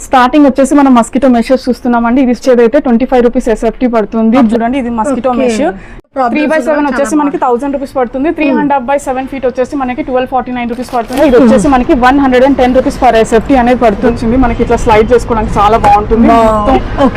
Starting వచ్చేసి మనం mosquito meshes చూస్తున్నామండి. ఇది ఇచ్చేదైతే 25 రూపీస్ ఎస్ఎఫ్టీ పడుతుంది. చూడండి ఇది మస్కిటో మెష్ 3/7 వచ్చేసి మనకి 1000 రూపీస్ పడుతుంది. 3.5/7 ఫీట్ వచ్చేసి మనకి 1249 రూపీస్ పడుతుంది. ఇది వచ్చేసి మనకి 110 రూపీస్ పర్ ఎస్ఎఫ్టీ అనేది పడుతుంది. మనకి ఇట్లా స్లైడ్ చేసుకోవడానికి చాలా బాగుంటుంది.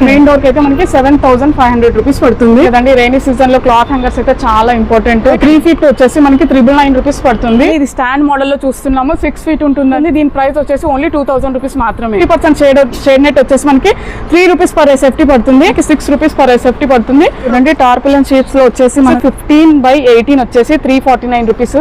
మెయిన్ డోర్ కి అయితే మనకి 7500 రూపీస్ పడుతుంది కదండి. రైనీ సీజన్ లో క్లాత్ హ్యాంగర్స్ అయితే చాలా ఇంపార్టెంట్. 3 ఫీట్ వచ్చేసి మనకి 999 రూపీస్ పడుతుంది. ఇది స్టాండ్ మోడల్ లో చూస్తున్నాము. 6 ఫీట్ ఉంటుందండి. దీని ప్రైస్ వచ్చేసి ఓన్లీ 2000 రూపీస్ మాత్రమే. 50% షేడ్ నెట్ వచ్చేసి మనకి 3 రూపీస్ పర్ ఎస్ఎఫ్టీ పడుతుంది. 6 రూపీస్ పర్ ఎస్ఎఫ్టీ పడుతుంది. చూడండి టార్పాలిన్ షీట్స్ లో వచ్చేసి 15/18 వచ్చేసి 349 రూపీస్.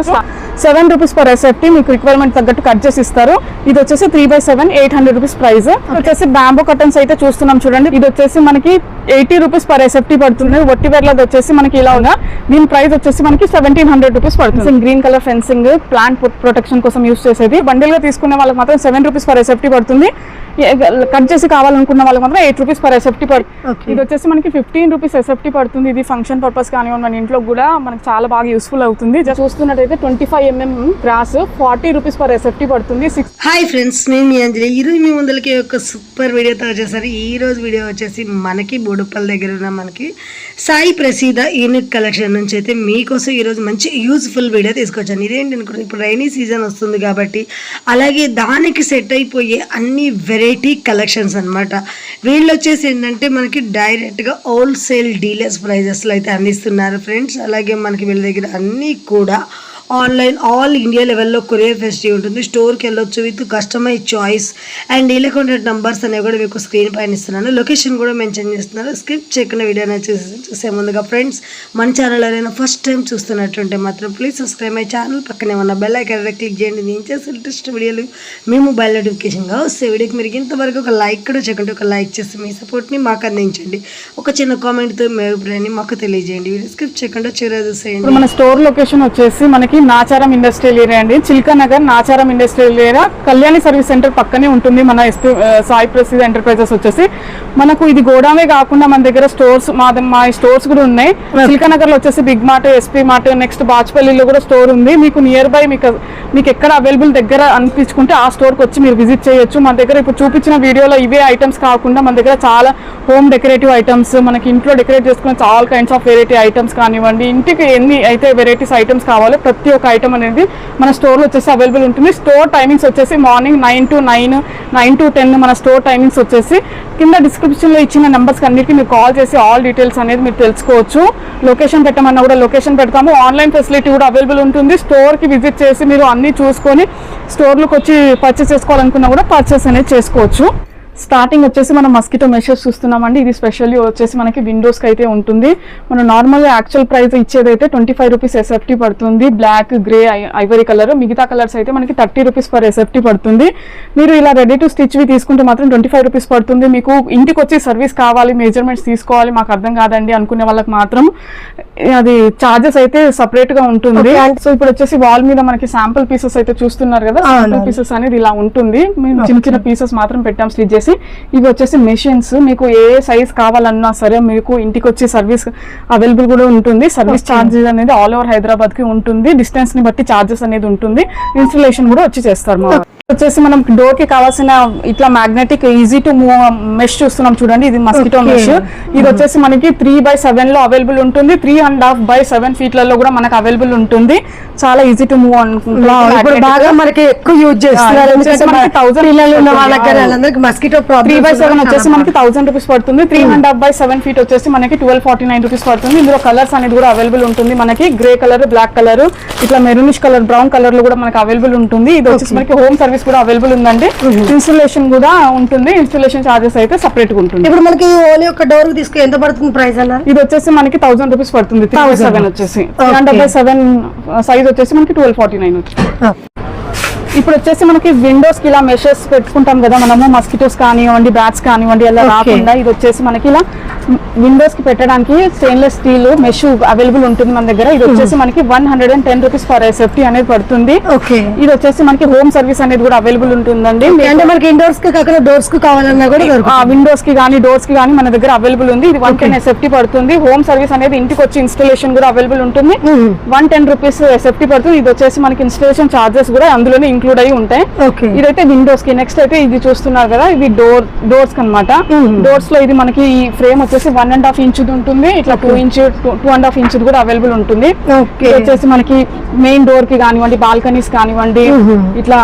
7 రూపీస్ పర్ ఎస్ఎఫ్టీ మీకు రిక్వైర్మెంట్ తగ్గట్టు కట్ చేసి ఇస్తారు. ఇది వచ్చేసి 3/7 800 రూపీస్ ప్రైస్. వచ్చేసి బ్యాంబో కర్టన్స్ అయితే చూస్తున్నాం చూడండి. ఇది వచ్చేసి మనకి 80 రూపీస్ పర్ ఎస్ఎఫ్టీ పడుతుంది. వట్టివేర్ లో వచ్చేసి మనకి ఇలా ఉందా. దీని ప్రైస్ వచ్చేసి మనకి 1700 రూపీస్ పడుతుంది. Green colour fencing plant protection కోసం యూస్ చేసేది. బండిల్ గా తీసుకునే వాళ్ళకి మాత్రం 7 రూపీస్ పర్ ఎస్ఎఫ్టీ పడుతుంది. కట్ చేసి కావాలనుకున్న వాళ్ళకి మాత్రం 8 రూపీస్ పర్ ఎస్ఎఫ్టీ పడుతుంది. ఇది వచ్చేసి మనకి 15 రూపీస్ ఎస్ఎఫ్టీ పడుతుంది. ఇది ఫంక్షన్ పర్పస్ కానివ్వండి మన ఇంట్లో కూడా మనకి చాలా బాగా యూస్ఫుల్ అవుతుంది. చూస్తున్నట్టయితే 25mm grass 40 rupees per SFT పడుతుంది. హాయ్ ఫ్రెండ్స్, నేను మీ అంజలి. ఈరోజు మీ ముందరికి ఒక సూపర్ వీడియోతో వచ్చేసారు. ఈ రోజు వీడియో వచ్చేసి మనకి బోడుప్పల్ దగ్గర ఉన్న మనకి సాయి ప్రసీద యూనిక్ కలెక్షన్ నుంచి అయితే మీకోసం ఈరోజు మంచి యూజ్ఫుల్ వీడియో తీసుకొచ్చాను. ఇదేంటి అనుకుంటే ఇప్పుడు రైనీ సీజన్ వస్తుంది కాబట్టి అలాగే దానికి సెట్ అయిపోయే అన్ని వెరైటీ కలెక్షన్స్ అనమాట. వీళ్ళు వచ్చేసి ఏంటంటే మనకి డైరెక్ట్గా హోల్సేల్ డీలర్స్ ప్రైజెస్లో అయితే అందిస్తున్నారు ఫ్రెండ్స్. అలాగే మనకి వీళ్ళ దగ్గర అన్నీ కూడా ఆన్లైన్ ఆల్ ఇండియా లెవెల్లో కొరియర్ ఫెసిలిటీ ఉంటుంది. స్టోర్కి వెళ్ళొచ్చు with customize choice and dealer contact numbers అనేవి కూడా మీకు స్క్రీన్ పైన ఇస్తున్నాను. లొకేషన్ కూడా మెన్షన్ చేస్తున్నారు. స్క్రిప్ట్ చేయకుండా వీడియో చూసే ముందుగా ఫ్రెండ్స్ మన ఛానల్ ఎవరైనా ఫస్ట్ టైం చూస్తున్నట్టుంటే మాత్రం ప్లీజ్ సబ్స్క్రైబ్ మై ఛానల్. పక్కనే ఉన్న బెల్ ఐకాన్ క్లిక్ చేయండి. నేను చేసే లేటెస్ట్ వీడియోలు మీ మొబైల్ నోటిఫికేషన్గా వస్తే వీడియోకి మీరు ఇంతవరకు ఒక లైక్ కూడా చేయకుండా ఒక లైక్ చేసి మీ సపోర్ట్ని మాకు అందించండి. ఒక చిన్న కామెంట్తో మీ అభిప్రాయాన్ని మాకు తెలియజేయండి. వీడియో స్క్రిప్ట్ చేయకుండా చివరి చూసేయండి. మన స్టోర్ లొకేషన్ వచ్చేసి మనకి నాచారం ఇండస్ట్రియల్ ఏరియా అండి. Chilka Nagar Nacharam industrial area Kalyani service centre పక్కనే ఉంటుంది. మన సాయి ప్రసీద ఎంటర్ప్రైజెస్ వచ్చేసి మనకు ఇది గోడామే కాకుండా మన దగ్గర స్టోర్స్ మా స్టోర్స్ కూడా ఉన్నాయి. చిల్కా నగర్ లో వచ్చేసి big mart, SP mart, next బాచ్పల్లిలో కూడా స్టోర్ ఉంది. మీకు నియర్ బై మీకు ఎక్కడ అవైలబుల్ దగ్గర అనిపించుకుంటే ఆ స్టోర్కి వచ్చి మీరు విజిట్ చేయొచ్చు. మన దగ్గర ఇప్పుడు చూపించిన వీడియోలో ఇవే ఐటమ్స్ కాకుండా మన దగ్గర చాలా హోమ్ డెకరేటివ్ ఐటమ్స్, మనకి ఇంట్లో డెకరేట్ చేసుకునే చాలా కైండ్స్ ఆఫ్ వెరైటీ ఐటమ్స్ కానివ్వండి, ఇంటికి ఎన్ని అయితే వెరైటీస్ ఐటమ్స్ కావాలో ప్రతి ఒక్క ఐటమ్ అనేది మన స్టోర్లో వచ్చేసి అవైలబుల్ ఉంటుంది. స్టోర్ టైమింగ్స్ వచ్చేసి మార్నింగ్ 9 to 9, 9 to 10 మన స్టోర్ టైమింగ్స్ వచ్చేసి కింద డిస్క్రిప్షన్లో ఇచ్చిన నెంబర్స్కి అన్నిటికీ మీరు కాల్ చేసి ఆల్ డీటెయిల్స్ అనేది మీరు తెలుసుకోవచ్చు. లొకేషన్ పెట్టమన్నా కూడా లొకేషన్ పెడతాము. ఆన్లైన్ ఫెసిలిటీ కూడా అవైలబుల్ ఉంటుంది. స్టోర్కి విజిట్ చేసి మీరు అన్నీ చూసుకొని స్టోర్లోకి వచ్చి పర్చేస్ చేసుకోవాలనుకున్నా కూడా పర్చేస్ అనేది చేసుకోవచ్చు. స్టార్టింగ్ వచ్చేసి మనం మస్కిటో మెషెస్ చూస్తున్నామండి. ఇది స్పెషల్లీ వచ్చేసి మనకి విండోస్కి అయితే ఉంటుంది. మనం నార్మల్గా యాక్చువల్ ప్రైస్ ఇచ్చేదైతే 25 రూపీస్ ఎస్ఎఫ్టీ పడుతుంది. Black, grey, ivory colour. మిగతా కలర్స్ అయితే మనకి 30 రూపీస్ పర్ ఎస్ఎఫ్టీ పడుతుంది. మీరు ఇలా రెడీ టు స్టిచ్వి తీసుకుంటే మాత్రం 25 రూపీస్ పడుతుంది. మీకు ఇంటికి వచ్చి సర్వీస్ కావాలి, మెజర్మెంట్స్ తీసుకోవాలి, మాకు అర్థం కాదండి అనుకునే వాళ్ళకి మాత్రం అది చార్జెస్ అయితే సపరేట్గా ఉంటుంది. సో ఇప్పుడు వచ్చేసి వాల్ మీద మనకి శాంపుల్ పీసెస్ అయితే చూస్తున్నారు కదా. శాంపుల్ పీసెస్ అనేది ఇలా ఉంటుంది. మేము చిన్న చిన్న పీసెస్ మాత్రం పెట్టాం స్టిచ్ చేసి. ఇవి వచ్చేసి మెషిన్స్. మీకు ఏ సైజ్ కావాలన్నా సరే మీకు ఇంటికి వచ్చి సర్వీస్ అవైలబుల్ కూడా ఉంటుంది. సర్వీస్ ఛార్జెస్ అనేది ఆల్ ఓవర్ హైదరాబాద్ కి ఉంటుంది. డిస్టెన్స్ ని బట్టి ఛార్జెస్ అనేది ఉంటుంది. ఇన్స్టలేషన్ కూడా వచ్చి చేస్తారు. వచ్చేసి మనం డోర్ కి కావాల్సిన ఇట్లా magnetic easy to move mesh చూస్తున్నాం చూడండి. ఇది మస్కిటో మెష్. ఇది వచ్చేసి మనకి 3/7 లో అవైలబుల్ ఉంటుంది. 3.5/7 ఫీట్లలో కూడా మనకు అవైలబుల్ ఉంటుంది. చాలా ఈజీ టు మూవ్ అనుకుంటున్నాం. బాగా మనకి ఎక్కువ యూజ్ చేస్తున్నారు. 3/7 వచ్చేసి మనకి 1000 రూపీస్ పడుతుంది. 3.5/7 ఫీట్ వచ్చేసి మనకి 1249 రూపీస్ పడుతుంది. ఇందులో కలర్స్ అనేది కూడా అవైలబుల్ ఉంటుంది. మనకి గ్రే కలర్, బ్లాక్ కలర్, ఇట్లా మెరూనిష్ కలర్, బ్రౌన్ కలర్ లో కూడా మనకి అవైలబుల్ ఉంటుంది. ఇది వచ్చేసి మనకి హోమ్ సర్వీస్ కూడా అవైలబుల్ ఉందండి. ఇన్స్టలేషన్ కూడా ఉంటుంది. ఇన్స్టలేషన్ చార్జెస్ అయితే సపరేట్ గా ఉంటుంది. ఇప్పుడు మనకి ఓన్లీ ఒక డోర్ తీసుకు ఎంత పడుతుంది ప్రైస్ అన్నారు? ఇది వచ్చేసి మనకి 1000 రూపీస్ పడుతుంది. 3/7 వచ్చేసి 3.5/7 సైజ్ వచ్చేసి మనకి 1249 వచ్చింది. ఇప్పుడు వచ్చేసి మనకి విండోస్ కి ఇలా మెషెస్ పెట్టుకుంటాం కదా మనము, మస్కిటోస్ కానివ్వండి, బ్యాట్స్ కానివ్వండి, అలా రాకుండా ఇది వచ్చేసి మనకి ఇలా విండోస్ కి పెట్టడానికి స్టెయిన్లెస్ స్టీల్ మెష్ అవైలబుల్ ఉంటుంది మన దగ్గర. ఇది వచ్చేసి మనకి 110 రూపీస్ ఫర్ సేఫ్టీ అనేది పడుతుంది. ఓకే, ఇది వచ్చేసి మనకి హోమ్ సర్వీస్ అనేది కూడా అవైలబుల్ ఉంటుందండి. అంటే మనకి ఇండోర్స్ కి కాకుండా డోర్స్ కి కావాలన్నా కూడా విండోస్ కి కానీ డోర్స్ కి కానీ మన దగ్గర అవైలబుల్ ఉంది. ఇది 110 సేఫ్టీ పడుతుంది. హోమ్ సర్వీస్ అనేది ఇంటికి వచ్చి ఇన్స్టాలేషన్ కూడా అవైలబుల్ ఉంటుంది. 110 రూపీస్ సేఫ్టీ పడుతుంది. ఇది వచ్చేసి మనకి ఇన్స్టాలేషన్ చార్జెస్ కూడా అందులోనే ఇంక్లూడ్ అయ్యి ఉంటాయి. ఇదైతే విండోస్ కి. నెక్స్ట్ అయితే ఇది చూస్తున్నారు కదా, ఇది డోర్స్ కి అనమాట. డోర్స్ లో ఇది మనకి ఈ ఫ్రేమ్ వచ్చేసి 1.5 ఇంచ్ ఉంటుంది. ఇట్లా 2.5 ఇంచ్ కూడా అవైలబుల్ ఉంటుంది. ఇది వచ్చేసి మనకి మెయిన్ డోర్ కి కానివ్వండి, బాల్కనీస్ కానివ్వండి, ఇట్లా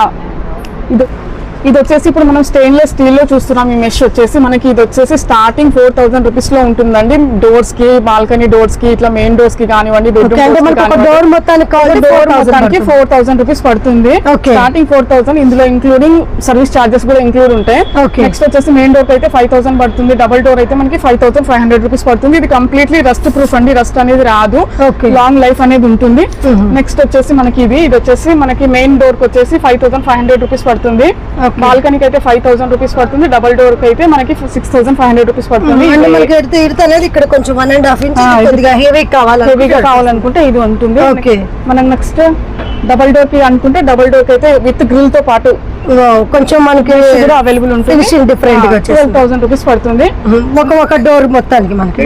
ఇది వచ్చేసి ఇప్పుడు మనం స్టెయిన్లెస్ స్టీల్ లో చూస్తున్నాం. ఈ మెష్ వచ్చేసి మనకి ఇది వచ్చేసి స్టార్టింగ్ 4000 రూపీస్ లో ఉంటుందండి. డోర్స్ కి, బాల్కనీ డోర్స్ కి, ఇట్లా మెయిన్ డోర్స్ కి కానివ్వండి, డోర్ మొత్తానికి 4000 రూపీస్ పడుతుంది. స్టార్టింగ్ 4000, ఇందులో ఇంక్లూడింగ్ సర్వీస్ చార్జెస్ కూడా ఇంక్లూడ్ ఉంటాయి. నెక్స్ట్ వచ్చేసి మెయిన్ డోర్ అయితే 5000 పడుతుంది. డబుల్ డోర్ అయితే మనకి 5500 రూపీస్ పడుతుంది. ఇది కంప్లీట్లీ రస్ట్ ప్రూఫ్ అండి, రస్ట్ అనేది రాదు, లాంగ్ లైఫ్ అనేది ఉంటుంది. నెక్స్ట్ వచ్చేసి మనకి ఇది వచ్చేసి మనకి మెయిన్ డోర్ కి వచ్చేసి 5500 రూపీస్ పడుతుంది. బాల్కనీకి అయితే 5000 రూపీస్ పడుతుంది. డబుల్ డోర్ కి అయితే మనకి 6500 రూపీస్ పడుతుంది. ఇక్కడ కొంచెం 1.5 ఇంచ్ హెవీగా కావాలనుకుంటే ఇది ఉంటుంది. మనం నెక్స్ట్ డబుల్ డోర్ కి అనుకుంటే డబుల్ డోర్ కి అయితే విత్ గ్రిల్ తో పాటు కొంచెం మనకి అవైలబుల్ ఉంటుంది. డిఫరెంట్ గా 12,000 రూపీస్ పడుతుంది. ఒక డోర్ మొత్తానికి మనకి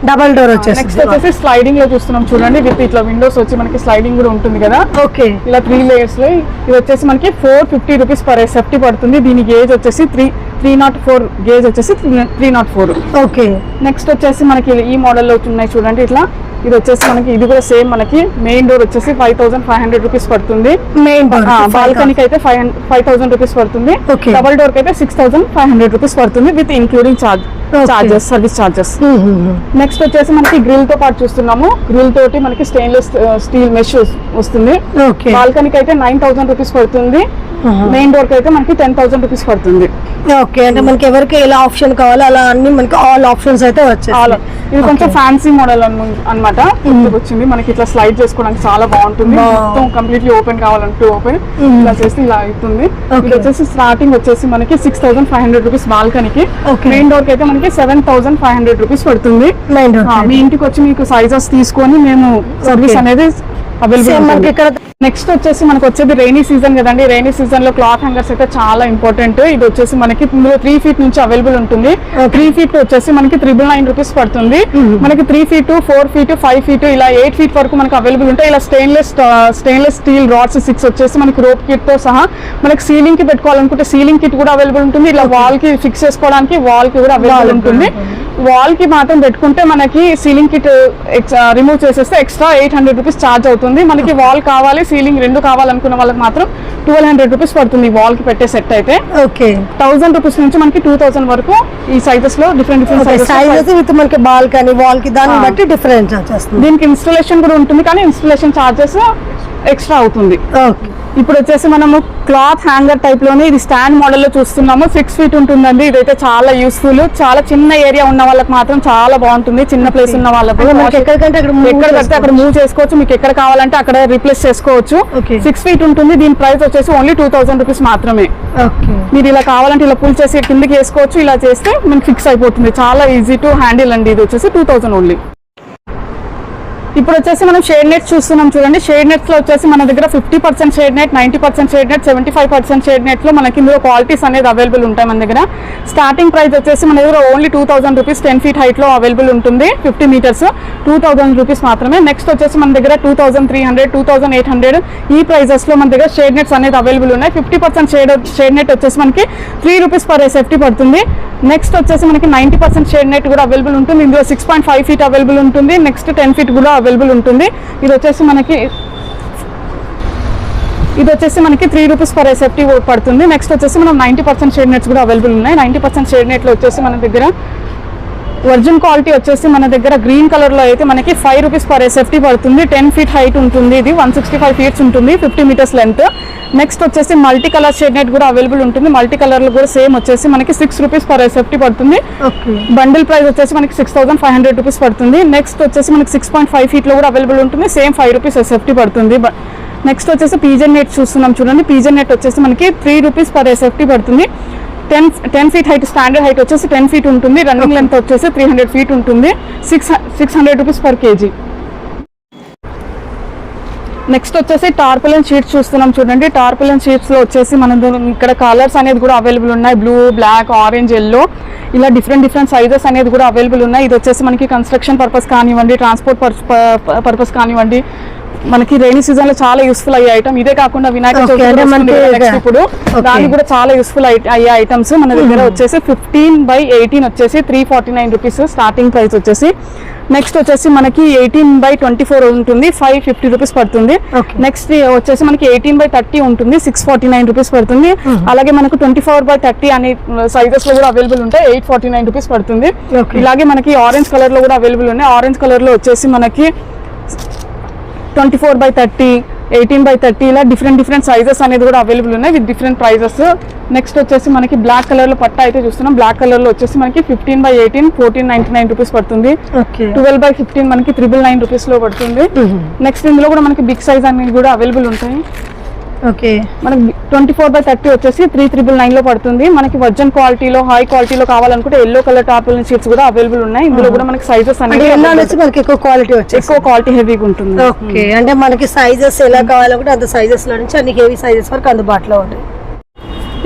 డబల్ డోర్ వచ్చేసి. నెక్స్ట్ వచ్చేసి స్లైడింగ్ లో చూస్తున్నాం చూడండి, విత్ ఇట్లా విండోస్ వచ్చి మనకి స్లైడింగ్ కూడా ఉంటుంది కదా. ఓకే, ఇలా 3 లేయర్స్ లో ఇది వచ్చేసి మనకి 450 రూపీస్ పర్ సేఫ్టీ పడుతుంది. దీని గేజ్ వచ్చేసి 304 గేజ్ వచ్చేసి 304. ఓకే, నెక్స్ట్ వచ్చేసి మనకి ఈ మోడల్ లో ఉన్నాయి చూడండి ఇట్లా. ఇది వచ్చేసి మనకి ఇది కూడా సేమ్ మనకి మెయిన్ డోర్ వచ్చేసి 5500 రూపీస్ పడుతుంది. మెయిన్ డోర్ బాల్కనీకి అయితే 5000 రూపీస్ పడుతుంది. డబుల్ డోర్ కి అయితే 6500 రూపీస్ పడుతుంది with including charges, service charges. Next వచ్చేసి మనకి గ్రిల్ తో పాటు చూస్తున్నాము. గ్రిల్ తోటి మనకి స్టెయిన్లెస్ స్టీల్ మెష్ వస్తుంది. బాల్కనీకి అయితే 9000 రూపీస్ పడుతుంది. మెయిన్ డోర్ కి అయితే మనకి 10,000 రూపీస్ పడుతుంది. ఓకే, అంటే మనకి ఎవరికి ఎలా ఆప్షన్ కావాలో అలా అన్ని మనకి ఆల్ ఆప్షన్స్ అయితే వచ్చాయి. ఇది కొంచెం ఫ్యాన్సీ మోడల్ అన్నమాట. వచ్చింది మనకి ఇట్లా స్లైడ్ చేసుకోవడానికి చాలా బాగుంటుంది. మొత్తం కంప్లీట్లీ ఓపెన్ కావాలంటే ఓపెన్, ఇలా చేస్తే ఇలా అవుతుంది. ఇది వచ్చేసి స్టార్టింగ్ వచ్చేసి మనకి 6500 రూపీస్ బాల్కనీకి. మెయిన్ డోర్ కి అయితే మనకి 7500 రూపీస్ పడుతుంది. మీ ఇంటికి వచ్చి మీకు సైజెస్ తీసుకొని మేము సర్వీస్ అనేది అవైలబుల్. ఇక్కడ నెక్స్ట్ వచ్చేసి మనకు వచ్చేది రైనీ సీజన్ కదండి. రైనీ సీజన్ లో క్లాత్ హ్యాంగర్స్ అయితే చాలా ఇంపార్టెంట్. ఇది వచ్చేసి మనకి 3 ఫీట్ నుంచి అవైలబుల్ ఉంటుంది. 3 ఫీట్ వచ్చేసి మనకి 999 రూపీస్ పడుతుంది. మనకి 3 ఫీట్, 4 ఫీట్, 5 ఫీట్ ఇలా 8 ఫీట్ వరకు మనకి అవైలబుల్ ఉంటాయి. ఇలా స్టెయిన్లెస్ స్టీల్ రాడ్స్ 6 వచ్చేసి మనకి రోప్ కిట్ తో సహా మనకి సీలింగ్ కి పెట్టుకోవాలనుకుంటే సీలింగ్ కిట్ కూడా అవైలబుల్ ఉంటుంది. ఇలా వాల్ కి ఫిక్స్ చేసుకోవడానికి వాల్ కి కూడా అవైలబుల్ ఉంటుంది. వాల్ కి మాత్రం పెట్టుకుంటే మనకి సీలింగ్ కిట్ రిమూవ్ చేసేస్తే ఎక్స్ట్రా 800 రూపీస్ ఛార్జ్ అవుతుంది. మనకి వాల్ కావాలి, సీలింగ్ రెండు కావాలనుకున్న వాళ్ళకి మాత్రం 1200 రూపీస్ పడుతుంది వాల్ కి పెట్టే సెట్ అయితే. ఓకే, 1000 రూపీస్ నుంచి మనకి 2000 వరకు ఈ సైజెస్ లో డిఫరెంట్ సైజెస్ విత్ మనకి బాల్కనీ వాల్ కి దాన్ని బట్టి డిఫరెన్స్ వచ్చేస్తుంది. దీనికి ఇన్స్టాలేషన్ కూడా ఉంటుంది, కానీ ఇన్స్టాలేషన్ చార్జెస్ ఎక్స్ట్రా అవుతుంది. ఓకే, ఇప్పుడు వచ్చేసి మనము క్లాత్ హ్యాంగర్ టైప్ లోనే ఇది స్టాండ్ మోడల్ లో చూస్తున్నాము. 6 ఫీట్ ఉంటుందండి. ఇదైతే చాలా యూస్ఫుల్. చాలా చిన్న ఏరియా ఉన్న వాళ్ళకి మాత్రం చాలా బాగుంటుంది. చిన్న ప్లేస్ ఉన్న వాళ్ళకి ఎక్కడ అక్కడ మూవ్ చేసుకోవచ్చు. మీకు ఎక్కడ కావాలంటే అక్కడ రీప్లేస్ చేసుకోవచ్చు. 6 ఫీట్ ఉంటుంది. దీని ప్రైస్ వచ్చేసి ఓన్లీ 2000 రూపీస్ మాత్రమే. మీరు ఇలా కావాలంటే ఇలా పుల్ చేసి కిందకి వేసుకోవచ్చు. ఇలా చేస్తే మనకి ఫిక్స్ అయిపోతుంది. చాలా ఈజీ టు హ్యాండిల్ అండి. ఇది వచ్చేసి 2000 ఓన్లీ. ఇప్పుడు వచ్చేసి మనం షేడ్ నెట్స్ చూస్తున్నాం చూడండి. షేడ్ నెట్స్ లో వచ్చేసి మన దగ్గర 50% shade net, 90% shade net, 75% shade net లో మనకి ఇందులో క్వాలిటీస్ అనేది అవైలబుల్ ఉంటాయి మన దగ్గర. స్టార్టింగ్ ప్రైస్ వచ్చేసి మన దగ్గర ఓన్లీ 2000 రూపీస్ 10 ఫీట్ హైట్ లో అవైలబుల్ ఉంటుంది. 50 మీటర్స్ 2000 రూపీస్ మాత్రమే. నెక్స్ట్ వచ్చేసి మన దగ్గర 2300, 2800 ఈ ప్రైజెస్ లో మన దగ్గర షేడ్ నెట్స్ అనేది అవైలబుల్ ఉన్నాయి. 50% షేడ్ నెట్ వచ్చేసి మనకి 3 రూపీస్ పర్ సేఫ్టీ పడుతుంది. నెక్స్ట్ వచ్చేసి మనకి 90% షేడ్ నెట్ కూడా అవైలబుల్ ఉంటుంది. ఇందులో 6.5 ఫీట్ అవైలబుల్ ఉంటుంది. నెక్స్ట్ 10 ఫీట్ కూడా అవైలబుల్ ఉంటుంది. ఇది వచ్చేసి మనకి 3 రూపీస్ పర్ సేఫ్టీ పడుతుంది. నెక్స్ట్ వచ్చేసి మనం 90% షేడ్ నెట్స్ కూడా అవైలబుల్ ఉన్నాయి. 90% షేడ్ నెట్ లో వచ్చేసి మన దగ్గర ఒరిజినల్ క్వాలిటీ వచ్చేసి మన దగ్గర గ్రీన్ కలర్ లో అయితే మనకి 5 రూపీస్ పర్ సేఫ్టీ పడుతుంది. 10 ఫీట్ హైట్ ఉంటుంది. ఇది 165 ఫీట్స్ ఉంటుంది. 50 మీటర్స్ లెంత్. నెక్స్ట్ వచ్చేసి మల్టీ కలర్ షేడ్ నెట్ కూడా అవైలబుల్ ఉంటుంది. మల్టీ కలర్ లో కూడా సేమ్ వచ్చేసి మనకి 6 రూపీస్ పర్ సేఫ్టీ పడుతుంది. బండిల్ ప్రైస్ వచ్చేసి మనకి 6500 రూపీస్ పడుతుంది. నెక్స్ట్ వచ్చేసి మనకి 6.5 ఫీట్ లో కూడా అవైలబుల్ ఉంటుంది. సేమ్ 5 రూపీస్ సేఫ్టీ పడుతుంది. నెక్స్ట్ వచ్చేసి పీజన్ నెట్ చూస్తున్నాం చూడండి. పీజన్ నెట్ వచ్చేసి మనకి 3 రూపీస్ పర్ సేఫ్టీ పడుతుంది. 10 ఫీట్ హైట్, స్టాండర్డ్ హైట్ వచ్చేసి 10 ఫీట్ ఉంటుంది. రన్నింగ్ లెంత్ వచ్చేసి 300 ఫీట్ ఉంటుంది. 600 రూపీస్ పర్ కేజీ. నెక్స్ట్ వచ్చేసి టార్పులిన్ షీట్స్ చూస్తున్నాం చూడండి. టార్పులిన్ షీట్స్ లో వచ్చేసి మన ఇక్కడ కలర్స్ అనేది కూడా అవైలబుల్ ఉన్నాయి. బ్లూ, బ్లాక్, ఆరెంజ్, ఎల్లో ఇలా డిఫరెంట్ సైజెస్ అనేది కూడా అవైలబుల్ ఉన్నాయి. ఇది వచ్చేసి మనకి కన్స్ట్రక్షన్ పర్పస్ కానివ్వండి, ట్రాన్స్పోర్ట్ పర్పస్ కానివ్వండి, మనకి రైనీ సీజన్ లో చాలా యూస్ఫుల్ అయ్యే ఐటమ్. ఇదే కాకుండా వినాయక చవితి ఇప్పుడు దానికి కూడా చాలా యూస్ఫుల్ అయ్యే ఐటమ్స్ మన దగ్గర వచ్చేసి 15/18 వచ్చేసి 349 రూపీస్ స్టార్టింగ్ ప్రైస్ వచ్చేసి. నెక్స్ట్ వచ్చేసి మనకి 18/24 ఉంటుంది, 550 రూపీస్ పడుతుంది. నెక్స్ట్ వచ్చేసి మనకి 18/30 ఉంటుంది, 649 రూపీస్ పడుతుంది. అలాగే మనకు 24/30 అనే సైజెస్ లో కూడా అవైలబుల్ ఉంటాయి, 849 రూపీస్ పడుతుంది. ఇలాగే మనకి ఆరెంజ్ కలర్ లో కూడా అవైలబుల్ ఉన్నాయి. ఆరెంజ్ కలర్ లో వచ్చేసి మనకి 24/30, 18/30 ఇలా డిఫరెంట్ సైజెస్ అనేది కూడా అవైలబుల్ ఉన్నాయి విత్ డిఫరెంట్ ప్రైజెస్. నెక్స్ట్ వచ్చేసి మనకి బ్లాక్ కలర్ లో పట్ట అయితే చూస్తున్నాం. బ్లాక్ కలర్ లో వచ్చేసి మనకి 15/18 1499 రూపీస్ పడుతుంది. 12/15 మనకి 999 రూపీస్ లో పడుతుంది. నెక్స్ట్ ఇందులో కూడా మనకి బిగ్ సైజ్ అనేది కూడా అవైలబుల్ ఉంటాయి. ఓకే, మనకి 24/30 వచ్చేసి 399 లో పడుతుంది. మనకి వర్జన్ క్వాలిటీలో, హై క్వాలిటీలో కావాలనుకుంటే ఎల్లో కలర్ టార్పాలిన్ షీట్స్ కూడా అవైలబుల్ ఉన్నాయి. ఇందులో కూడా మనకి సైజెస్ అనేది మనకి ఎక్కువ క్వాలిటీ హెవీగా ఉంటుంది. ఓకే, అంటే మనకి సైజెస్ ఎలా కావాలనుకుంటే అంత సైజెస్ లో నుంచి అన్ని హెవీ సైజెస్ వరకు అందుబాటులో ఉంటాయి.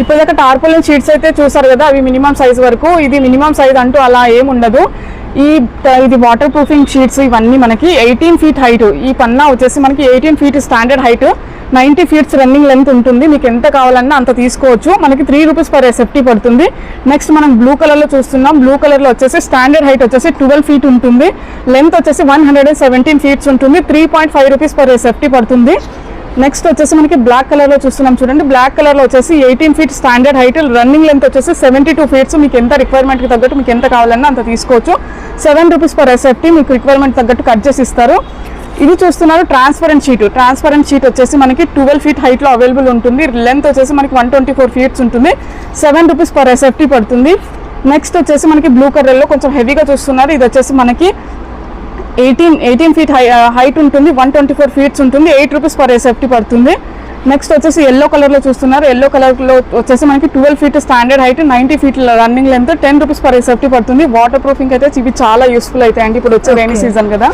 ఇప్పటిదాకా టార్పాలిన్ షీట్స్ అయితే చూసారు కదా, అవి మినిమం సైజ్ వరకు. ఇది మినిమం సైజ్ అంటూ అలా ఏముండదు. ఇది వాటర్ ప్రూఫింగ్ షీట్స్ ఇవన్నీ మనకి 18 ఫీట్ హైట్. ఈ పన్నా వచ్చేసి మనకి 18 feet standard height, 90 feets running length ఉంటుంది. మీకు ఎంత కావాలన్నా అంత తీసుకోవచ్చు. మనకి 3 రూపీస్ పర్ ఎస్ఎఫ్టీ పడుతుంది. నెక్స్ట్ మనం బ్లూ కలర్ లో చూస్తున్నాం. బ్లూ కలర్ లో వచ్చేసి స్టాండర్డ్ హైట్ వచ్చేసి 12 ఫీట్ ఉంటుంది, లెంత్ వచ్చేసి 117 ఫీట్స్ ఉంటుంది. 3.5 రూపీస్ పర్ ఎస్ఎఫ్టీ పడుతుంది. నెక్స్ట్ వచ్చేసి మనకి బ్లాక్ కలర్ లో చూస్తున్నాం చూడండి. బ్లాక్ కలర్ లో వచ్చేసి 18 feet standard height, running length వచ్చేసి 72 ఫీట్స్. మీకు ఎంత రిక్వైర్మెంట్ కి తగ్గట్టు మీకు ఎంత కావాలన్నా అంత తీసుకోవచ్చు. 7 రూపీస్ పర్ ఎస్ఎఫ్టీ మీకు రిక్వైర్మెంట్ తగ్గట్టు కట్ చేసి ఇస్తారు. ఇది చూస్తున్నారు ట్రాన్స్పరెంట్ షీట్. ట్రాన్స్పరెంట్ షీట్ వచ్చేసి మనకి 12 ఫీట్ హైట్ లో అవైలబుల్ ఉంటుంది. లెంత్ వచ్చేసి మనకి 124 ఫీట్స్ ఉంటుంది. 7 రూపీస్ పర్ ఎస్ఎఫ్టీ పడుతుంది. నెక్స్ట్ వచ్చేసి మనకి బ్లూ కలర్ లో కొంచెం హెవీగా చూస్తున్నారు. ఇది వచ్చేసి మనకి 18 ఫీట్ హైట్ ఉంటుంది, 124 ఫీట్స్ ఉంటుంది. 8 రూపీస్ పర్ ఎస్ఎఫ్టీ పడుతుంది. నెక్స్ట్ వచ్చేసి ఎల్లో కలర్ లో చూస్తున్నారు. ఎల్లో కలర్ లో వచ్చేసి మనకి 12 feet standard height, 90 feet running length, 10 rupees per SFT పడుతుంది. వాటర్ ప్రూఫింగ్ అయితే ఇవి చాలా యూస్ఫుల్ అవుతాయండి ఇప్పుడు వచ్చే రైనీ సీజన్ కదా.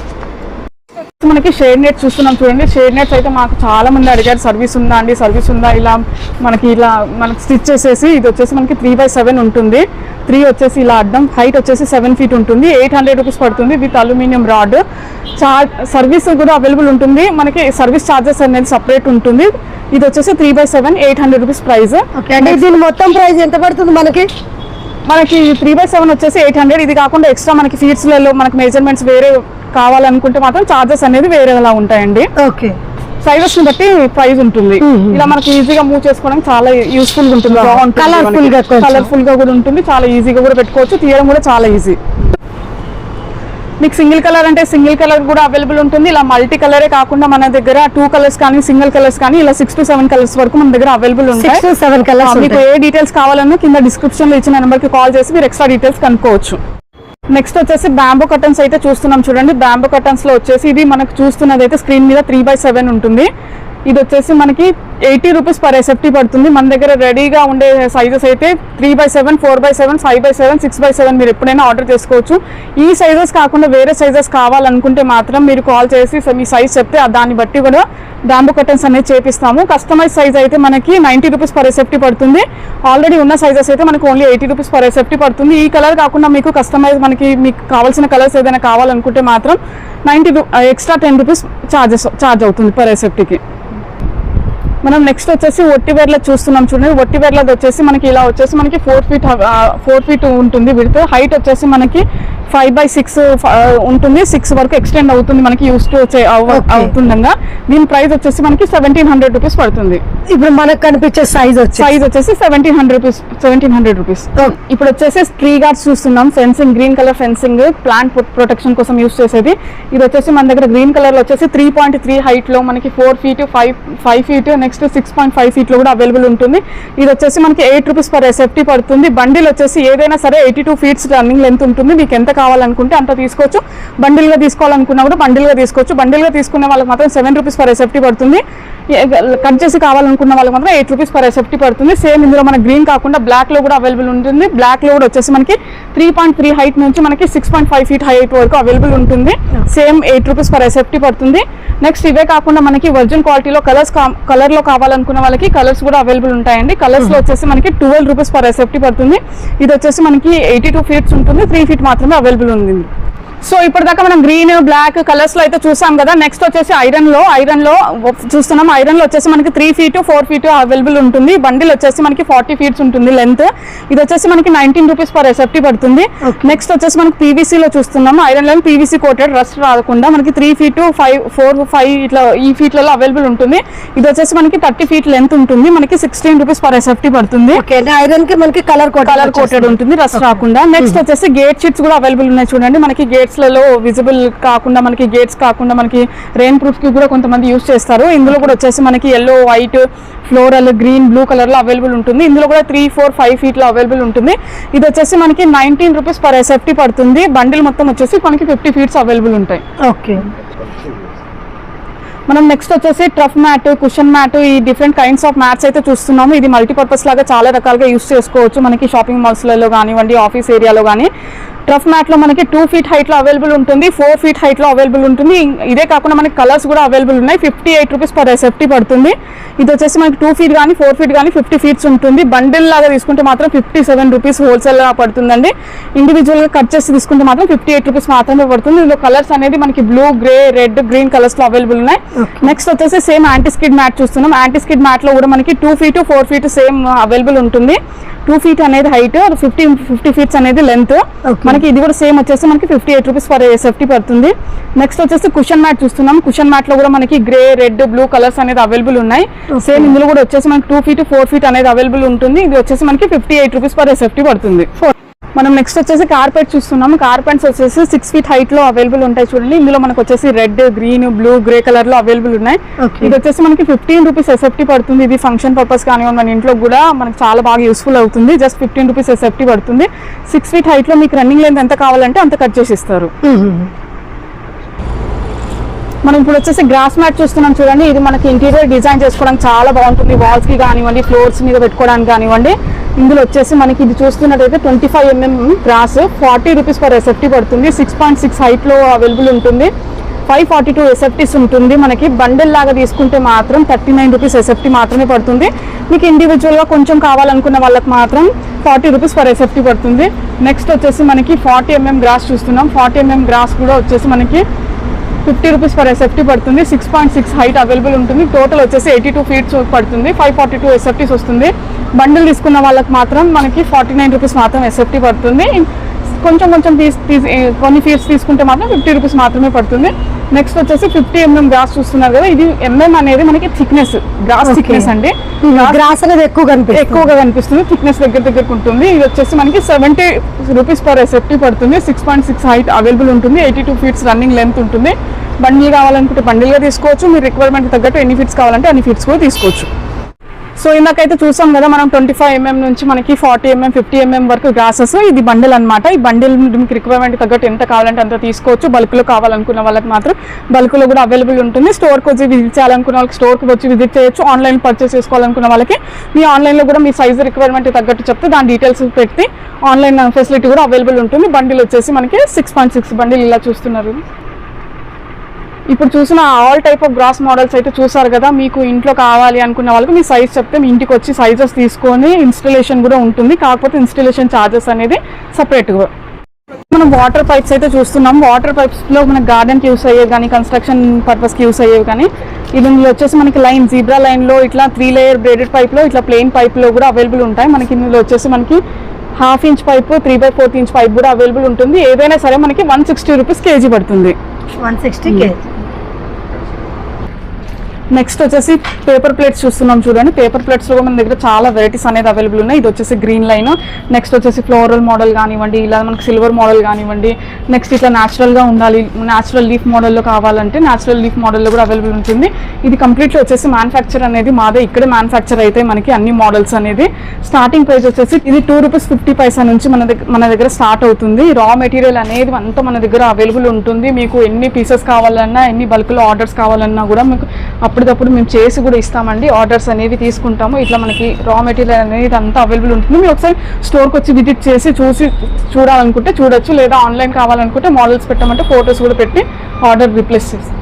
మనకి షేడ్ నెట్స్ చూస్తున్నాం చూడండి. షేడ్ నెట్స్ అయితే మాకు చాలా మంది అడిగారు, సర్వీస్ ఉందా అండి, సర్వీస్ ఉందా. మనకి స్టిచ్ చేసేసి ఇది వచ్చేసి మనకి 3/7 ఉంటుంది. 3 వచ్చేసి ఇలా అడ్డం, హైట్ వచ్చేసి 7 ఫీట్ ఉంటుంది. 800 రూపీస్ పడుతుంది విత్ అల్యూమినియం రాడ్. సర్వీస్ కూడా అవైలబుల్ ఉంటుంది. మనకి సర్వీస్ ఛార్జెస్ అనేది సపరేట్ ఉంటుంది. ఇది వచ్చేసి 3/7 800 రూపీస్ ప్రైస్. అంటే దీని మొత్తం ప్రైస్ ఎంత పడుతుంది మనకి? 3/7 వచ్చేసి 800. ఇది కాకుండా ఎక్స్ట్రా మనకి ఫీట్స్లలో మనకి మెజర్మెంట్స్ వేరే కావాలనుకుంటే మాత్రం ఛార్జెస్ అనేది వేరేలా ఉంటాయండి. ఓకే, సైజెస్ ని బట్టి ప్రైస్ ఉంటుంది. ఇలా మనకి ఈజీగా మూవ్ చేసుకోవడానికి చాలా యూస్ఫుల్ గా ఉంటుంది. కలర్ఫుల్ గా కూడా ఉంటుంది. చాలా ఈజీగా కూడా పెట్టుకోవచ్చు. తీయడం కూడా చాలా ఈజీ. మీకు సింగిల్ కలర్ అంటే సింగిల్ కలర్ కూడా అవైలబుల్ ఉంటుంది. ఇలా మల్టీ కలరే కాకుండా మన దగ్గర 2 కలర్స్ కానీ, సింగిల్ కలర్స్ కానీ ఇలా 6 to 7 కలర్స్ వరకు మన దగ్గర అవైలబుల్ ఉంటాయి. 6 to 7 కలర్స్. మీకు ఏ డీటెయిల్స్ కావాలన్నా కింద డిస్క్రిప్షన్ లో ఇచ్చిన నెంబర్ కి కాల్ చేసి మీరు ఎక్స్ట్రా డీటెయిల్స్ కనుక్కోవచ్చు. నెక్స్ట్ వచ్చేసి బ్యాంబో కర్టన్స్ అయితే చూస్తున్నాం చూడండి. బ్యాంబో కర్టన్స్ లో వచ్చేసి ఇది మనకు చూస్తున్నది అయితే స్క్రీన్ మీద 3/7 ఉంటుంది. ఇది వచ్చేసి మనకి 80 రూపీస్ పర్ ఎస్ఎఫ్టీ పడుతుంది. మన దగ్గర రెడీగా ఉండే సైజెస్ అయితే 3/7, 4/7, 5/7, 6/7 మీరు ఎప్పుడైనా ఆర్డర్ చేసుకోవచ్చు. ఈ సైజెస్ కాకుండా వేరే సైజెస్ కావాలనుకుంటే మాత్రం మీరు కాల్ చేసి మీ సైజ్ చెప్తే దాన్ని బట్టి కూడా బ్యాంబో కర్టన్స్ అనేది చేపిస్తాము. కస్టమైజ్ సైజ్ అయితే మనకి 90 రూపీస్ పర్ ఎస్ఎఫ్టీ పడుతుంది. ఆల్రెడీ ఉన్న సైజెస్ అయితే మనకి ఓన్లీ 80 రూపీస్ పర్ ఎస్ఎఫ్టీ పడుతుంది. ఈ కలర్ కాకుండా మీకు కస్టమైజ్ మీకు కావాల్సిన కలర్స్ ఏదైనా కావాలనుకుంటే మాత్రం ఎక్స్ట్రా 10 రూపీస్ ఛార్జ్ అవుతుంది పర్ ఎస్ఎఫ్టీకి. మనం నెక్స్ట్ వచ్చేసి ఒట్టివేర్ల చూస్తున్నాం చూడండి. ఒట్టివేర్లది వచ్చేసి మనకి ఇలా వచ్చేసి మనకి 4 ఫీట్ ఉంటుంది విడ్త్. హైట్ వచ్చేసి మనకి 5/6 ఉంటుంది. 6 వరకు ఎక్స్టెండ్ అవుతుంది మనకి యూస్ టు అవుతుండగా. దీని ప్రైస్ వచ్చేసి మనకి 1700 రూపీస్ పడుతుంది. ఇప్పుడు మనకు కనిపించే సైజ్ వచ్చేసి 1700 రూపీస్. ఇప్పుడు వచ్చేసి ట్రీ గార్డ్స్ చూస్తున్నాం. Fencing, green colour fencing, plant protection కోసం యూస్ చేసేది. ఇది వచ్చేసి మన దగ్గర గ్రీన్ కలర్ లో వచ్చేసి 3.3 హైట్ లో మనకి 4 ఫీట్ 5 ఫీట్ నెక్స్ట్ నెక్స్ట్ 6.5 ఫీట్లో కూడా అవైలబుల్ ఉంటుంది. ఇది వచ్చేసి మనకి 8 రూపీస్ పర్ ఎస్ఎఫ్టీ పడుతుంది. బండిల్ వచ్చేసి ఏదైనా సరే 82 ఫీట్స్ రన్నింగ్ లెంత్ ఉంటుంది. మీకు ఎంత కావాలనుకుంటే అంత తీసుకోవచ్చు. బండిల్గా తీసుకోవాలనుకున్నా కూడా బండిల్గా తీసుకోవచ్చు. బండిల్గా తీసుకునే వాళ్ళకి మాత్రం 7 రూపీస్ పర్ ఎస్ఎఫ్టీ పడుతుంది. కట్ చేసి కావాలనుకున్న వాళ్ళకి మాత్రం 8 రూపీస్ పర్ ఎస్ఎఫ్టీ పడుతుంది. సేమ్ ఇందులో మన గ్రీన్ కాకుండా బ్లాక్లో కూడా అవైలబుల్ ఉంటుంది. బ్లాక్లో కూడా వచ్చేసి మనకి 3.3 హైట్ నుంచి మనకి 6.5 ఫీట్ హైట్ వరకు అవైలబుల్ ఉంటుంది. సేమ్ 8 రూపీస్ పర్ ఎస్ఎఫ్టీ పడుతుంది. నెక్స్ట్ ఇవే కాకుండా మనకి ఒరిజినల్ క్వాలిటీలో కలర్లో కావాలనుకున్న వాళ్ళకి కలర్స్ కూడా అవైలబుల్ ఉంటాయండి. కలర్స్లో వచ్చేసి మనకి 12 రూపీస్ పర్ ఎస్ఎఫ్టీ పడుతుంది. ఇది వచ్చేసి మనకి 82 ఫీట్స్ ఉంటుంది. 3 ఫీట్ మాత్రమే అవైలబుల్ ఉంది. సో ఇప్పటిదాకా మనం గ్రీన్ బ్లాక్ కలర్స్ లో అయితే చూసాం కదా. నెక్స్ట్ వచ్చేసి ఐరన్ లో చూస్తున్నాం. ఐరన్ లో వచ్చేసి మనకి 3 ఫీట్ 4 ఫీట్ అవైలబుల్ ఉంటుంది. బండిల్ వచ్చేసి మనకి 40 ఫీట్స్ ఉంటుంది లెంత్. ఇది వచ్చేసి మనకి 19 రూపీస్ పర్ ఎస్ఎఫ్టీ పడుతుంది. నెక్స్ట్ వచ్చేసి మనకి పీవీసీ లో చూస్తున్నాం. ఐరన్ లో పీవీసీ కోటెడ్ రస్ట్ రాకుండా మనకి 3 ఫీట్ 4 ఇట్లా ఈ ఫీట్లలో అవైలబుల్ ఉంటుంది. ఇది వచ్చేసి మనకి 30 ఫీట్ లెంత్ ఉంటుంది. మనకి 16 రూపీస్ పర్ ఎస్ఎఫ్టీ పడుతుంది. ఐరన్ కి మనకి కలర్ కోటెడ్ ఉంటుంది రస్ట్ రాకుండా. నెక్స్ట్ వచ్చేసి గేట్ షీట్స్ కూడా అవైలబుల్ ఉన్నాయి చూడండి. మనకి గేట్స్ లలో విజిబుల్ కాకుండా మనకి గేట్స్ కాకుండా మనకి రెయిన్ ప్రూఫ్ కి కూడా కొంతమంది యూజ్ చేస్తారు. ఇందులో కూడా వచ్చేసి మనకి yellow, white, floral, green, blue colour లో అవైలబుల్ ఉంటుంది. ఇందులో కూడా 3, 4, 5 ఫీట్ లో అవైలబుల్ ఉంటుంది. ఇది వచ్చేసి మనకి 19 రూపీస్ పర్ ఎస్ఎఫ్టీ పడుతుంది. బండిల్ మొత్తం వచ్చేసి మనకి 50 ఫీట్స్ అవైలబుల్ ఉంటాయి. ఓకే, మనం నెక్స్ట్ వచ్చేసి ట్రఫ్ మ్యాట్, కుషన్ మ్యాట్, ఈ డిఫరెంట్ కైండ్స్ ఆఫ్ మ్యాట్స్ అయితే చూస్తున్నాము. ఇది మల్టీపర్పస్ లాగా చాలా రకాలుగా యూస్ చేసుకోవచ్చు. మనకి షాపింగ్ మాల్స్లలో కానివ్వండి, ఆఫీస్ ఏరియాలో కానీ. ట్రఫ్ మ్యాట్ లో మనకి 2 ఫీట్ హైట్ లో అవైలబుల్ ఉంటుంది. 4 ఫీట్ హైట్ లో అవైలబుల్ ఉంటుంది. ఇదే కాకుండా మనకి కలర్స్ కూడా అవైలబుల్ ఉన్నాయి. 58 రూపీస్ పర్ ఎస్ఎఫ్టీ పడుతుంది. ఇది వచ్చేసి మనకి 2 ఫీట్ కానీ 4 ఫీట్ కానీ 50 ఫీట్స్ ఉంటుంది. బండిల్ లాగా తీసుకుంటే మాత్రం 57 రూపీస్ హోల్సేల్ గా పడుతుందండి. ఇండివిజువల్ గా కట్ చేసి తీసుకుంటే మాత్రం 58 రూపీస్ మాత్రమే పడుతుంది. ఇందులో కలర్స్ అనేది మనకి blue, grey, red, green colours లో అవైలబుల్ ఉన్నాయి. నెక్స్ట్ వచ్చేసి సేమ్ యాంటీ స్కిడ్ మ్యాట్ చూస్తున్నాం. యాంటీ స్కిడ్ మ్యాట్ లో కూడా మనకి 2 ఫీట్ 4 ఫీట్ సేమ్ అవైలబుల్ ఉంటుంది. 2 ఫీట్ అనేది హైట్, 50 ఫీట్స్ అనేది లెంత్. మనకి ఇది కూడా సేమ్ వచ్చేసి మనకి 58 రూపీస్ పర్ ఎస్ఎఫ్టీ పడుతుంది. నెక్స్ట్ వచ్చేసి కుషన్ మ్యాట్ చూస్తున్నాం. కుషన్ మ్యాట్ లో కూడా మనకి గ్రే, రెడ్, బ్లూ కలర్స్ అనేది అవైలబుల్ ఉన్నాయి. సేమ్ ఇందులో కూడా వచ్చేసి మనకి 2 ఫీట్ 4 ఫీట్ అనేది అవైలబుల్ ఉంటుంది. ఇది వచ్చేసి మనకి 58 రూపీస్ పర్ ఎస్ఎఫ్టీ పడుతుంది. మనం నెక్స్ట్ వచ్చేసి కార్పెట్ చూస్తున్నాం. కార్పెట్స్ వచ్చేసి 6 ఫీట్ హైట్ లో అవైలబుల్ ఉంటాయి చూడండి. ఇందులో మనకు వచ్చేసి red, green, blue, grey colour లో అవైలబుల్ ఉన్నాయి. ఇది వచ్చేసి మనకి 15 రూపీస్ ఎస్ఎఫ్టీ పడుతుంది. ఇది ఫంక్షన్ పర్పస్ కానివ్వండి, మన ఇంట్లో కూడా మనకి చాలా బాగా యూస్ఫుల్ అవుతుంది. జస్ట్ 15 రూపీస్ ఎస్ఎఫ్టీ పడుతుంది. 6 ఫీట్ హైట్ లో మీకు రన్నింగ్ లెంత్ ఎంత కావాలంటే అంత కట్ చేసి ఇస్తారు. మనం ఇప్పుడు వచ్చేసి గ్రాస్ మ్యాట్ చూస్తున్నాం చూడండి. ఇది మనకి ఇంటీరియర్ డిజైన్ చేసుకోవడానికి చాలా బాగుంటుంది. వాల్స్ కి కానివ్వండి, ఫ్లోర్స్ మీద పెట్టుకోవడానికి కానివ్వండి. ఇందులో వచ్చేసి మనకి ఇది చూస్తున్నట్టయితే 25 mm grass 40 rupees per SFT పడుతుంది. 6.6 హైట్ లో అవైలబుల్ ఉంటుంది. 542 ఎస్ఎఫ్టీస్ ఉంటుంది. మనకి బండిల్ లాగా తీసుకుంటే మాత్రం 39 రూపీస్ ఎస్ఎఫ్టీ మాత్రమే పడుతుంది. మీకు ఇండివిజువల్ గా కొంచెం కావాలనుకున్న వాళ్ళకి మాత్రం 40 రూపీస్ పర్ ఎస్ఎఫ్టీ పడుతుంది. నెక్స్ట్ వచ్చేసి మనకి 40 mm గ్రాస్ చూస్తున్నాం. 40 mm గ్రాస్ కూడా వచ్చేసి మనకి 50 రూపీస్ పర్ ఎస్ఎఫ్టీ పడుతుంది. 6.6 హైట్ అవైలబుల్ ఉంటుంది. టోటల్ వచ్చేసి 82 ఫీట్స్ పడుతుంది. 542 ఎస్ఎఫ్టీస్ వస్తుంది. బండిల్ తీసుకున్న వాళ్ళకి మాత్రం మనకి 49 రూపీస్ మాత్రం ఎస్ఎఫ్టీ పడుతుంది. కొంచెం కొన్ని ఫీట్స్ తీసుకుంటే మాత్రం 50 రూపీస్ మాత్రమే పడుతుంది. నెక్స్ట్ వచ్చేసి 50 mm గ్రాస్ చూస్తున్నారు కదా. ఇది అనేది మనకి థిక్నెస్, గ్రాస్ థిక్నెస్ అండి. గ్రాస్ అనేది ఎక్కువగా కనిపిస్తుంది. థిక్నెస్ దగ్గరకు ఉంటుంది. ఇది వచ్చేసి మనకి 70 రూపీస్ పర్ ఎస్ఎఫ్టీ పడుతుంది. 6.6 హైట్ అవైలబుల్ ఉంటుంది. 82 ఫీట్స్ రన్నింగ్ లెంత్ ఉంటుంది. బండిల్ కావాలనుకుంటే బండిల్గా తీసుకోవచ్చు. మీరు రిక్వైర్మెంట్ తగ్గట్టు ఎన్ని ఫీట్స్ కావాలంటే అన్ని ఫీట్స్ కూడా తీసుకోవచ్చు. సో ఇందాకైతే చూసాం కదా మనం 25 mm నుంచి మనకి 40 mm 50 mm వరకు గ్రాసెస్. ఇది బండిల్ అనమాట. ఈ బండిల్ మీకు రిక్వైర్మెంట్ తగ్గట్టు ఎంత కావాలంటే అంత తీసుకోవచ్చు. బల్క్లో కావాలనుకున్న వాళ్ళకి మాత్రం బల్క్లో కూడా అవైలబుల్ ఉంటుంది. స్టోర్కి వచ్చి విజిట్ చేయాలనుకున్న వాళ్ళకి స్టోర్కి వచ్చి విజిట్ చేయొచ్చు. ఆన్లైన్ పర్చేస్ చేసుకోవాలనుకున్న వాళ్ళకి మీ ఆన్లైన్లో కూడా మీ సైజు రిక్వైర్మెంట్ తగ్గట్టు చెప్తే దాని డీటెయిల్స్ పెట్టి ఆన్లైన్ ఫెసిలిటీ కూడా అవైలబుల్ ఉంటుంది. బండిల్ వచ్చేసి మనకి 6.6 బండిల్ ఇలా చూస్తున్నారు. ఇప్పుడు చూసిన all type of grass models అయితే చూసారు కదా. మీకు ఇంట్లో కావాలి అనుకున్న వాళ్ళకి మీ సైజ్ చెప్తే మీ ఇంటికి వచ్చి సైజెస్ తీసుకొని ఇన్స్టలేషన్ కూడా ఉంటుంది. కాకపోతే ఇన్స్టలేషన్ ఛార్జెస్ అనేది సపరేట్గా. మనం వాటర్ పైప్స్ అయితే చూస్తున్నాం. వాటర్ పైప్స్లో మనకి గార్డెన్కి యూస్ అయ్యేవి కానీ, కన్స్ట్రక్షన్ పర్పస్కి యూస్ అయ్యేవి కానీ. ఇందులో వచ్చేసి మనకి లైన్ జీబ్రా లైన్లో ఇట్లా 3 లేయర్ బ్రేడెడ్ పైప్లో ఇట్లా ప్లెయిన్ పైప్లో కూడా అవైలబుల్ ఉంటాయి. మనకి ఇందులో వచ్చేసి మనకి 1/2 ఇంచ్ పైపు, 3/4 ఇంచ్ పైప్ కూడా అవైలబుల్ ఉంటుంది. ఏదైనా సరే మనకి 160 రూపీస్ కేజీ పడుతుంది. 160 కేజీ. నెక్స్ట్ వచ్చేసి పేపర్ ప్లేట్స్ చూస్తున్నాం చూడండి. పేపర్ ప్లేట్స్ లో మన దగ్గర చాలా వెరైటీస్ అనేది అవైలబుల్ ఉన్నాయి. ఇది వచ్చేసి గ్రీన్ లైన్, నెక్స్ట్ వచ్చేసి ఫ్లోరల్ మోడల్ కానివ్వండి, ఇలా మనకి సిల్వర్ మోడల్ కానివ్వండి, నెక్స్ట్ ఇట్లా న్యాచురల్ గా ఉండాలి, న్యాచురల్ లీఫ్ మోడల్లో కావాలంటే న్యాచురల్ లీఫ్ మోడల్లో కూడా అవైలబుల్ ఉంటుంది. ఇది కంప్లీట్లీ వచ్చేసి మ్యానుఫ్యాక్చర్ అనేది మాదే, ఇక్కడే మ్యానుఫ్యాక్చర్ అయితే మనకి అన్ని మోడల్స్ అనేది. స్టార్టింగ్ ప్రైస్ వచ్చేసి ఇది ₹2.50 నుంచి మన దగ్గర స్టార్ట్ అవుతుంది. రా మెటీరియల్ అనేది అంతా మన దగ్గర అవైలబుల్ ఉంటుంది. మీకు ఎన్ని పీసెస్ కావాలన్నా, ఎన్ని బల్క్లో ఆర్డర్స్ కావాలన్నా కూడా మీకు అప్పటికప్పుడు మేము చేసి కూడా ఇస్తామండి. ఆర్డర్స్ అనేవి తీసుకుంటాము. ఇట్లా మనకి రా మెటీరియల్ అనేది అంతా అవైలబుల్ ఉంటుంది. మీరు ఒకసారి స్టోర్కి వచ్చి విజిట్ చేసి చూడాలనుకుంటే చూడొచ్చు, లేదా ఆన్లైన్ కావాలనుకుంటే మోడల్స్ పెట్టమంటే ఫొటోస్ కూడా పెట్టి ఆర్డర్ రిప్లేస్ చేస్తాం.